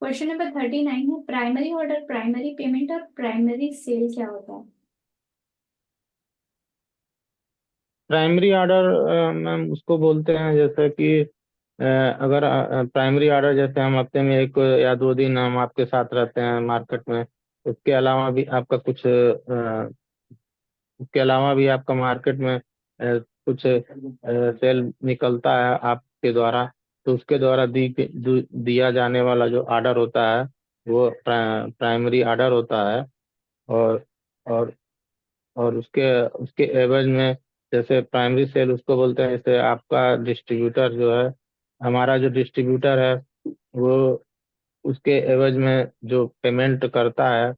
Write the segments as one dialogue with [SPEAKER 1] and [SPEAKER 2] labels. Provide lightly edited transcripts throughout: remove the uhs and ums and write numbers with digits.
[SPEAKER 1] Question number 39 है, primary order, primary payment और primary cell क्या होता है?
[SPEAKER 2] प्राइमरी ऑर्डर मैम उसको बोलते हैं, जैसे कि अगर प्राइमरी ऑर्डर जैसे हम हफ्ते में 1 या 2 दिन हम आपके साथ रहते हैं मार्केट में। उसके अलावा भी आपका कुछ उसके अलावा भी आपका मार्केट में कुछ सेल निकलता है आपके द्वारा। तो उसके द्वारा दिया जाने वाला जो ऑर्डर होता है वो प्राइमरी ऑर्डर होता है। और और और उसके उसके एवज में, जैसे प्राइमरी सेल उसको बोलते हैं, जैसे आपका डिस्ट्रीब्यूटर जो है, हमारा जो डिस्ट्रीब्यूटर है वो उसके एवज में जो पेमेंट करता है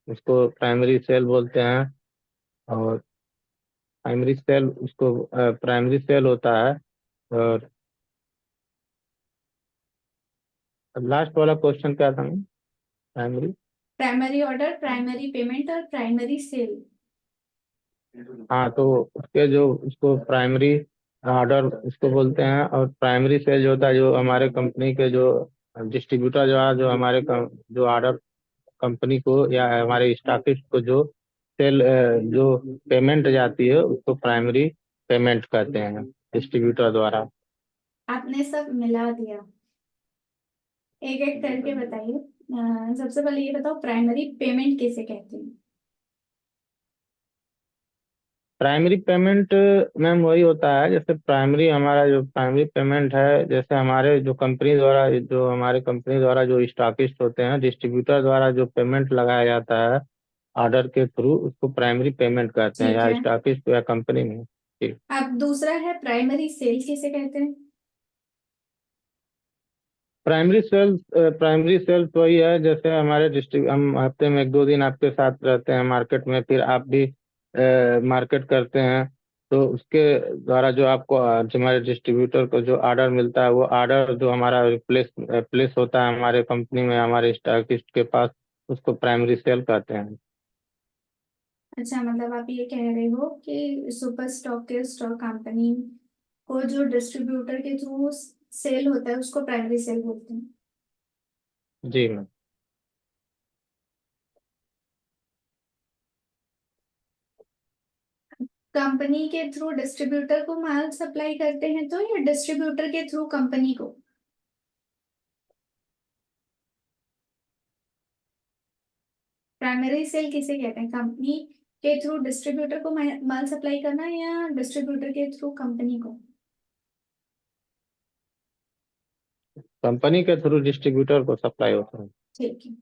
[SPEAKER 2] उसको प्राइमरी सेल बोलते हैं। और प्राइमरी सेल होता है। और लास्ट वाला क्वेश्चन क्या था? Primary.
[SPEAKER 1] Primary order, primary payment और प्राइमरी सेल।
[SPEAKER 2] हाँ, तो उसके जो उसको प्राइमरी ऑर्डर उसको बोलते हैं, और प्राइमरी सेल जो होता है, जो हमारे कंपनी के जो डिस्ट्रीब्यूटर जो है, जो जो ऑर्डर कंपनी को या हमारे स्टॉकिस्ट को जो जो पेमेंट जाती है उसको प्राइमरी पेमेंट कहते हैं डिस्ट्रीब्यूटर द्वारा।
[SPEAKER 1] आपने सब मिला दिया। एक एक करके बताइए। सबसे पहले ये बताओ, प्राइमरी पेमेंट किसे कहते हैं?
[SPEAKER 2] प्राइमरी पेमेंट मैम वही होता है, जैसे प्राइमरी हमारा जो प्राइमरी पेमेंट है, जैसे हमारे कंपनी द्वारा जो स्टॉकिस्ट होते हैं, डिस्ट्रीब्यूटर द्वारा जो पेमेंट लगाया जाता है ऑर्डर के थ्रू, उसको प्राइमरी पेमेंट कहते हैं,
[SPEAKER 1] ठीक
[SPEAKER 2] या
[SPEAKER 1] है।
[SPEAKER 2] स्टॉकिस्ट या कंपनी में। जी।
[SPEAKER 1] अब दूसरा है, प्राइमरी सेल किसे कहते हैं?
[SPEAKER 2] प्राइमरी सेल्स वही है, जैसे हमारे डिस्ट्रिक्ट हम हफ्ते में 1-2 दिन आपके साथ रहते हैं मार्केट में, फिर आप भी मार्केट करते हैं। तो उसके द्वारा जो आपको जो हमारे डिस्ट्रीब्यूटर को जो ऑर्डर मिलता है, वो ऑर्डर जो हमारा प्लेस होता है हमारे कंपनी में, हमारे स्टॉकिस्ट के पास, उसको प्राइमरी सेल कहते हैं।
[SPEAKER 1] अच्छा, मतलब आप ये कह रहे हो कि सुपर स्टॉकिस्ट और कंपनी को जो डिस्ट्रीब्यूटर के थ्रू सेल होता है उसको प्राइमरी सेल बोलते हैं।
[SPEAKER 2] जी मैम।
[SPEAKER 1] कंपनी के थ्रू डिस्ट्रीब्यूटर को माल सप्लाई करते हैं तो, या डिस्ट्रीब्यूटर के थ्रू कंपनी को? प्राइमरी सेल किसे कहते हैं? कंपनी के थ्रू डिस्ट्रीब्यूटर को माल सप्लाई करना, या डिस्ट्रीब्यूटर के थ्रू कंपनी को?
[SPEAKER 2] कंपनी के थ्रू डिस्ट्रीब्यूटर को सप्लाई होता है।
[SPEAKER 1] ठीक है।